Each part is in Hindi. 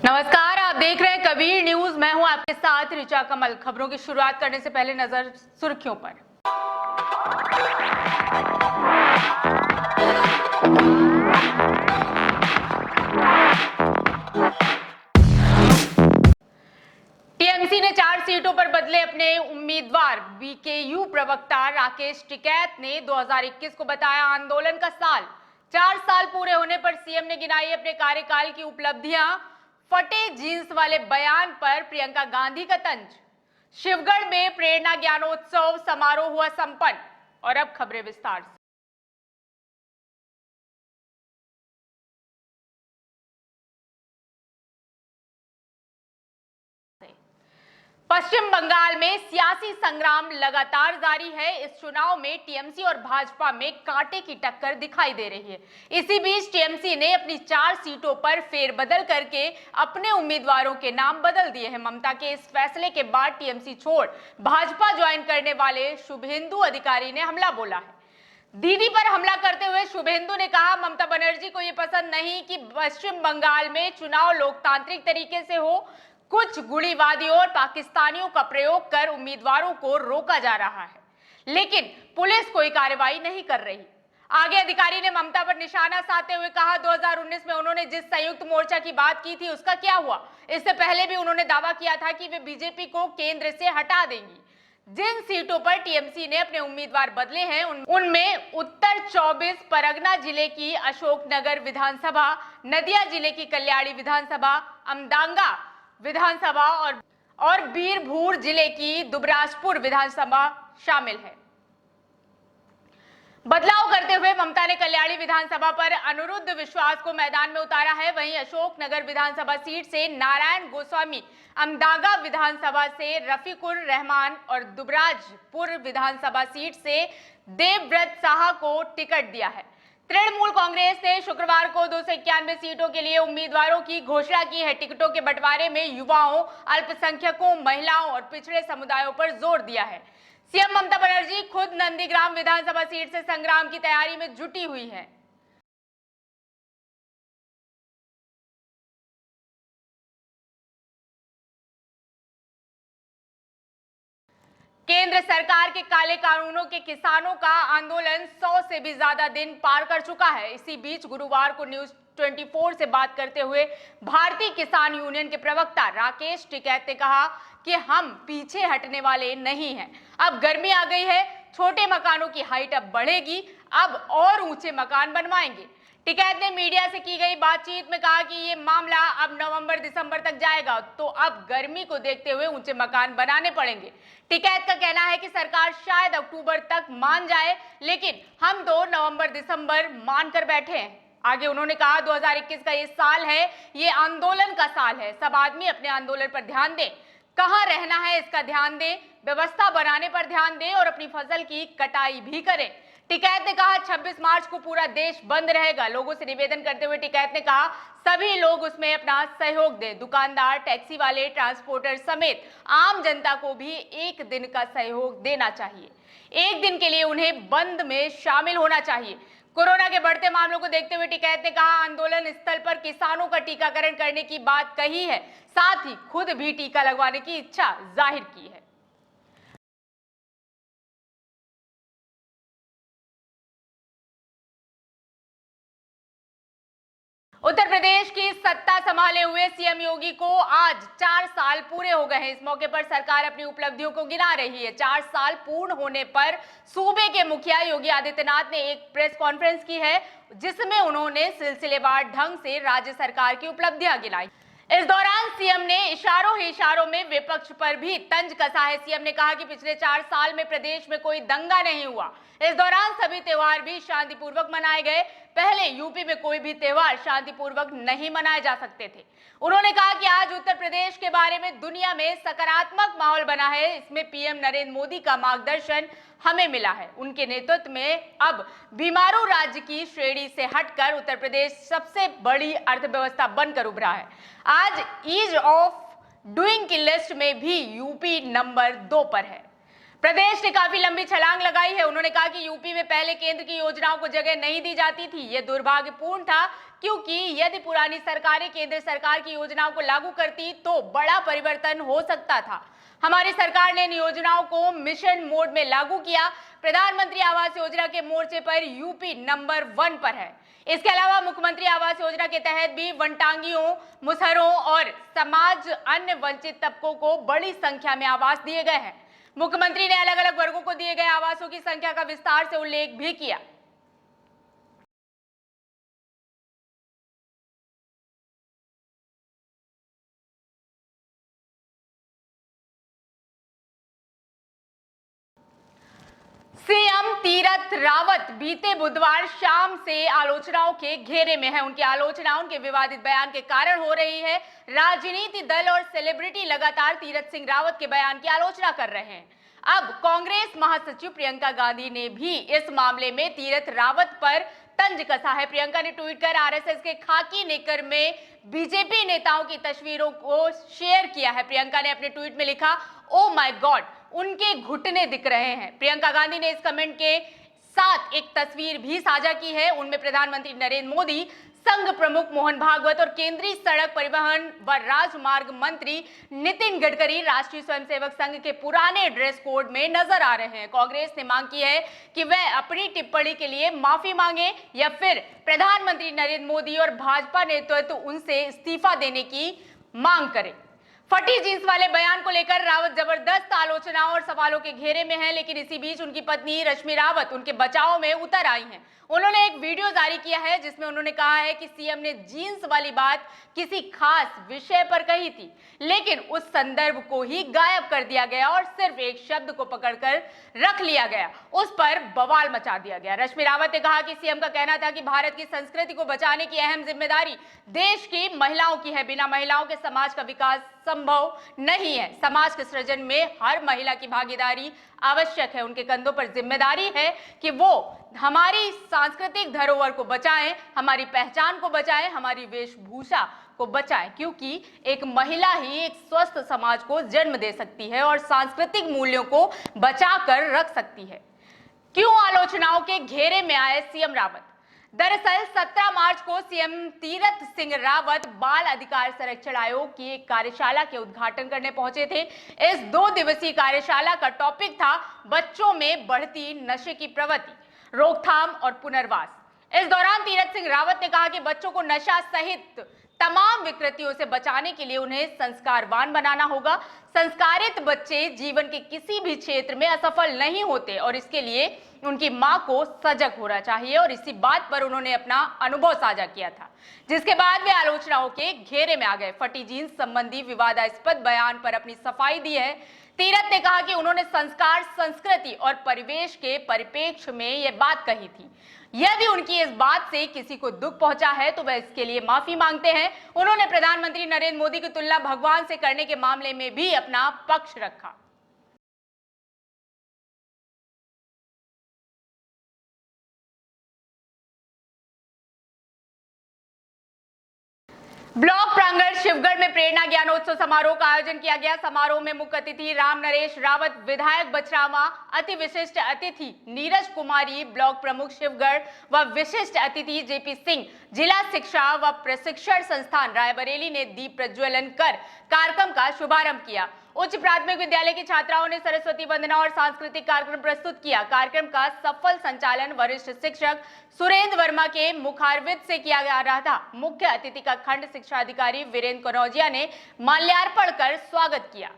नमस्कार, आप देख रहे हैं कबीर न्यूज। मैं हूं आपके साथ ऋचा कमल। खबरों की शुरुआत करने से पहले नजर सुर्खियों पर। टीएमसी ने 4 सीटों पर बदले अपने उम्मीदवार। बीकेयू प्रवक्ता राकेश टिकैत ने 2021 को बताया आंदोलन का साल। 4 साल पूरे होने पर सीएम ने गिनाई अपने कार्यकाल की उपलब्धियां। फटे जींस वाले बयान पर प्रियंका गांधी का तंज। शिवगढ़ में प्रेरणा ज्ञानोत्सव समारोह हुआ संपन्न। और अब खबरें विस्तार से। पश्चिम बंगाल में सियासी संग्राम लगातार जारी है। इस चुनाव में टीएमसी और भाजपा में कांटे की टक्कर दिखाई दे रही है। इसी बीच टीएमसी ने अपनी 4 सीटों पर फेरबदल करके अपने उम्मीदवारों के नाम बदल दिए हैं। ममता के इस फैसले के बाद टीएमसी छोड़ भाजपा ज्वाइन करने वाले शुभेंदु अधिकारी ने हमला बोला है। दीदी पर हमला करते हुए शुभेंदु ने कहा, ममता बनर्जी को यह पसंद नहीं कि पश्चिम बंगाल में चुनाव लोकतांत्रिक तरीके से हो। कुछ गुड़ीवादियों और पाकिस्तानियों का प्रयोग कर उम्मीदवारों को रोका जा रहा है, लेकिन पुलिस कोई कार्रवाई नहीं कर रही। आगे अधिकारी ने ममता पर निशाना साधते हुए कहा, 2019 में उन्होंने जिस संयुक्त मोर्चा की बात की थी उसका क्या हुआ? इससे पहले भी उन्होंने दावा किया था कि वे बीजेपी को केंद्र से हटा देंगी। जिन सीटों पर टीएमसी ने अपने उम्मीदवार बदले हैं उनमें उत्तर 24 परगना जिले की अशोकनगर विधानसभा, नदिया जिले की कल्याणी विधानसभा, अमदांगा विधानसभा और बीरभूर जिले की दुबराजपुर विधानसभा शामिल है। बदलाव करते हुए ममता ने कल्याणी विधानसभा पर अनिरुद्ध विश्वास को मैदान में उतारा है। वहीं अशोकनगर विधानसभा सीट से नारायण गोस्वामी, अमदांगा विधानसभा से रफीकुर रहमान और दुबराजपुर विधानसभा सीट से देवव्रत साहा को टिकट दिया है। तृणमूल कांग्रेस ने शुक्रवार को 291 सीटों के लिए उम्मीदवारों की घोषणा की है। टिकटों के बंटवारे में युवाओं, अल्पसंख्यकों, महिलाओं और पिछड़े समुदायों पर जोर दिया है। सीएम ममता बनर्जी खुद नंदीग्राम विधानसभा सीट से संग्राम की तैयारी में जुटी हुई है। केंद्र सरकार के काले कानूनों के किसानों का आंदोलन 100 से भी ज्यादा दिन पार कर चुका है। इसी बीच गुरुवार को न्यूज 24 से बात करते हुए भारतीय किसान यूनियन के प्रवक्ता राकेश टिकैत ने कहा कि हम पीछे हटने वाले नहीं हैं। अब गर्मी आ गई है, छोटे मकानों की हाइट अब बढ़ेगी, अब और ऊंचे मकान बनवाएंगे। टिकैत ने मीडिया से की गई बातचीत में कहा कि ये मामला अब नवंबर-दिसंबर तक जाएगा, तो अब गर्मी को देखते हुए ऊंचे मकान बनाने पड़ेंगे। टिकैत का कहना है कि सरकार शायद अक्टूबर तक मान जाए, लेकिन हम तो नवंबर-दिसंबर मान कर बैठे हैं। आगे उन्होंने कहा, 2021 का ये साल है, ये आंदोलन का साल है। सब आदमी अपने आंदोलन पर ध्यान दें, कहां रहना है इसका ध्यान दें, व्यवस्था बनाने पर ध्यान दें और अपनी फसल की कटाई भी करें। टिकैत ने कहा, 26 मार्च को पूरा देश बंद रहेगा। लोगों से निवेदन करते हुए टिकैत ने कहा, सभी लोग उसमें अपना सहयोग दें। दुकानदार, टैक्सी वाले, ट्रांसपोर्टर समेत आम जनता को भी एक दिन का सहयोग देना चाहिए। एक दिन के लिए उन्हें बंद में शामिल होना चाहिए। कोरोना के बढ़ते मामलों को देखते हुए टिकैत ने कहा, आंदोलन स्थल पर किसानों का टीकाकरण करने की बात कही है, साथ ही खुद भी टीका लगवाने की इच्छा जाहिर की है। उत्तर प्रदेश की सत्ता संभाले हुए सीएम योगी को आज 4 साल पूरे हो गए हैं। इस मौके पर सरकार अपनी उपलब्धियों को गिना रही है। 4 साल पूर्ण होने पर सूबे के मुखिया योगी आदित्यनाथ ने एक प्रेस कॉन्फ्रेंस की है, जिसमें उन्होंने सिलसिलेवार ढंग से राज्य सरकार की उपलब्धियां गिनाई। इस दौरान सीएम ने इशारों ही इशारों में विपक्ष पर भी तंज कसा है। सीएम ने कहा कि पिछले 4 साल में प्रदेश में कोई दंगा नहीं हुआ। इस दौरान सभी त्योहार भी शांतिपूर्वक मनाए गए। पहले यूपी में कोई भी त्योहार शांतिपूर्वक नहीं मनाए जा सकते थे। उन्होंने कहा कि आज उत्तर प्रदेश के बारे में दुनिया में सकारात्मक माहौल बना है। इसमें पीएम नरेंद्र मोदी का मार्गदर्शन हमें मिला है। उनके नेतृत्व में अब बीमारू राज्य की श्रेणी से हटकर उत्तर प्रदेश सबसे बड़ी अर्थव्यवस्था बनकर उभरा है। आज ईज ऑफ डूइंग की लिस्ट में भी यूपी नंबर 2 पर है। प्रदेश ने काफी लंबी छलांग लगाई है। उन्होंने कहा कि यूपी में पहले केंद्र की योजनाओं को जगह नहीं दी जाती थी। यह दुर्भाग्यपूर्ण था क्योंकि यदि पुरानी सरकारें केंद्र सरकार की योजनाओं को लागू करती तो बड़ा परिवर्तन हो सकता था। हमारी सरकार ने इन योजनाओं को मिशन मोड में लागू किया। प्रधानमंत्री आवास योजना के मोर्चे पर यूपी नंबर 1 पर है। इसके अलावा मुख्यमंत्री आवास योजना के तहत भी वनटांगियों, मुसहरों और समाज अन्य वंचित तबकों को बड़ी संख्या में आवास दिए गए हैं। मुख्यमंत्री ने अलग अलग वर्गों को दिए गए आवासों की संख्या का विस्तार से उल्लेख भी किया। सीएम तीरथ रावत बीते बुधवार शाम से आलोचनाओं के घेरे में है। उनकी आलोचना उनके विवादित बयान के कारण हो रही है। राजनीति दल और सेलिब्रिटी लगातार तीरथ सिंह रावत के बयान की आलोचना कर रहे हैं। अब कांग्रेस महासचिव प्रियंका गांधी ने भी इस मामले में तीरथ रावत पर तंज कसा है। प्रियंका ने ट्वीट कर आरएसएस के खाकी नेकर में बीजेपी नेताओं की तस्वीरों को शेयर किया है। प्रियंका ने अपने ट्वीट में लिखा, ओ माय गॉड, उनके घुटने दिख रहे हैं। प्रियंका गांधी ने इस कमेंट के साथ एक तस्वीर भी साझा की है। उनमें प्रधानमंत्री नरेंद्र मोदी, संघ प्रमुख मोहन भागवत और केंद्रीय सड़क परिवहन व राजमार्ग मंत्री नितिन गडकरी राष्ट्रीय स्वयंसेवक संघ के पुराने ड्रेस कोड में नजर आ रहे हैं। कांग्रेस ने मांग की है कि वह अपनी टिप्पणी के लिए माफी मांगे या फिर प्रधानमंत्री नरेंद्र मोदी और भाजपा नेतृत्व उनसे इस्तीफा देने की मांग करे। फटी जींस वाले बयान को लेकर रावत जबरदस्त आलोचनाओं और सवालों के घेरे में है, लेकिन इसी बीच उनकी पत्नी रश्मि रावत उनके बचाव में उतर आई हैं। उन्होंने एक वीडियो जारी किया है जिसमें उन्होंने कहा है कि सीएम ने जींस वाली बात किसी खास विषय पर कही थी, लेकिन उस संदर्भ को ही गायब कर दिया गया और सिर्फ एक शब्द को पकड़कर रख लिया गया, उस पर बवाल मचा दिया गया। रश्मि रावत ने कहा कि सीएम का कहना था कि भारत की संस्कृति को बचाने की अहम जिम्मेदारी देश की महिलाओं की है। बिना महिलाओं के समाज का विकास संभव नहीं है। समाज के सृजन में हर महिला की भागीदारी आवश्यक है। उनके कंधों पर जिम्मेदारी है कि वो हमारी सांस्कृतिक धरोहर को बचाएं, हमारी पहचान को बचाएं, हमारी वेशभूषा को बचाएं, क्योंकि एक महिला ही एक स्वस्थ समाज को जन्म दे सकती है और सांस्कृतिक मूल्यों को बचा कर रख सकती है। क्यों आलोचनाओं के घेरे में आए सीएम रावत? दरअसल 17 मार्च को सीएम तीरथ सिंह रावत बाल अधिकार संरक्षण आयोग की एक कार्यशाला के उद्घाटन करने पहुंचे थे। इस 2 दिवसीय कार्यशाला का टॉपिक था बच्चों में बढ़ती नशे की प्रवृत्ति, रोकथाम और पुनर्वास। इस दौरान तीरथ सिंह रावत ने कहा कि बच्चों को नशा सहित तमाम विकृतियों से बचाने के लिए उन्हें संस्कारवान बनाना होगा। संस्कारित बच्चे जीवन के किसी भी क्षेत्र में असफल नहीं होते और इसके लिए उनकी मां को सजग होना चाहिए। और इसी बात पर उन्होंने अपना अनुभव साझा किया था, जिसके बाद वे आलोचनाओं के घेरे में आ गए। फटी जींस संबंधी विवादास्पद बयान पर अपनी सफाई दी है। तीरथ ने कहा कि उन्होंने संस्कार, संस्कृति और परिवेश के परिप्रेक्ष्य में यह बात कही थी। यदि उनकी इस बात से किसी को दुख पहुंचा है तो वह इसके लिए माफी मांगते हैं। उन्होंने प्रधानमंत्री नरेंद्र मोदी की तुलना भगवान से करने के मामले में भी अपना पक्ष रखा। ब्लॉक प्रांगण शिवगढ़ में प्रेरणा ज्ञानोत्सव समारोह का आयोजन किया गया। समारोह में मुख्य अतिथि राम नरेश रावत, विधायक बछरावा, अति विशिष्ट अतिथि नीरज कुमारी, ब्लॉक प्रमुख शिवगढ़ व विशिष्ट अतिथि जेपी सिंह, जिला शिक्षा व प्रशिक्षण संस्थान रायबरेली ने दीप प्रज्वलन कर कार्यक्रम का शुभारंभ किया। उच्च प्राथमिक विद्यालय की छात्राओं ने सरस्वती वंदना और सांस्कृतिक कार्यक्रम प्रस्तुत किया। कार्यक्रम का सफल संचालन वरिष्ठ शिक्षक सुरेंद्र वर्मा के मुखारविंद से किया जा रहा था। मुख्य अतिथि का खंड शिक्षा अधिकारी वीरेंद्र कनौजिया ने माल्यार्पण कर स्वागत किया।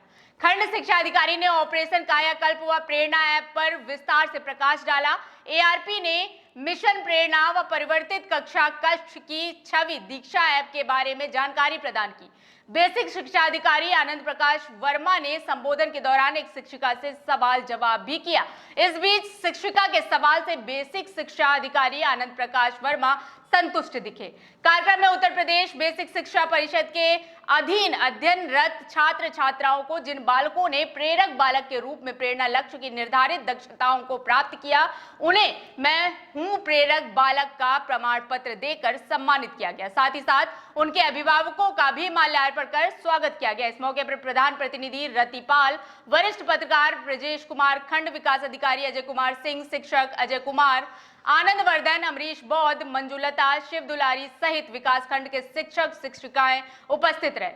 खंड शिक्षा अधिकारी ने ऑपरेशन कायाकल्प व प्रेरणा ऐप पर विस्तार से प्रकाश डाला। एआरपी ने मिशन प्रेरणा व परिवर्तित कक्षा कक्ष की छवि दीक्षा ऐप के बारे में जानकारी प्रदान की। बेसिक शिक्षा अधिकारी आनंद प्रकाश वर्मा ने संबोधन के दौरान एक शिक्षिका से सवाल जवाब भी किया। इस बीच शिक्षिका के सवाल से बेसिक शिक्षा अधिकारी आनंद प्रकाश वर्मा संतुष्ट दिखे। कार्यक्रम में उत्तर प्रदेश बेसिक शिक्षा परिषद के अधीन अध्ययनरत छात्र छात्राओं को, जिन बालकों ने प्रेरक बालक के रूप में प्रेरणा लक्ष्य की निर्धारित दक्षताओं को प्राप्त किया, उन्हें मैं हूं प्रेरक बालक का प्रमाण पत्र देकर सम्मानित किया गया। साथ ही साथ उनके अभिभावकों का भी माल्यार्पण कर स्वागत किया गया। इस मौके पर प्रधान प्रतिनिधि रतिपाल, वरिष्ठ पत्रकार ब्रजेश कुमार, खंड विकास अधिकारी अजय कुमार सिंह, शिक्षक अजय कुमार, आनंद वर्धन, अमरीश बौद्ध, मंजुलता, शिव दुलारी सहित विकासखंड के शिक्षक शिक्षिकाएं उपस्थित रहे।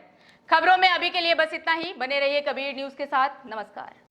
खबरों में अभी के लिए बस इतना ही। बने रहिए कबीर न्यूज के साथ। नमस्कार।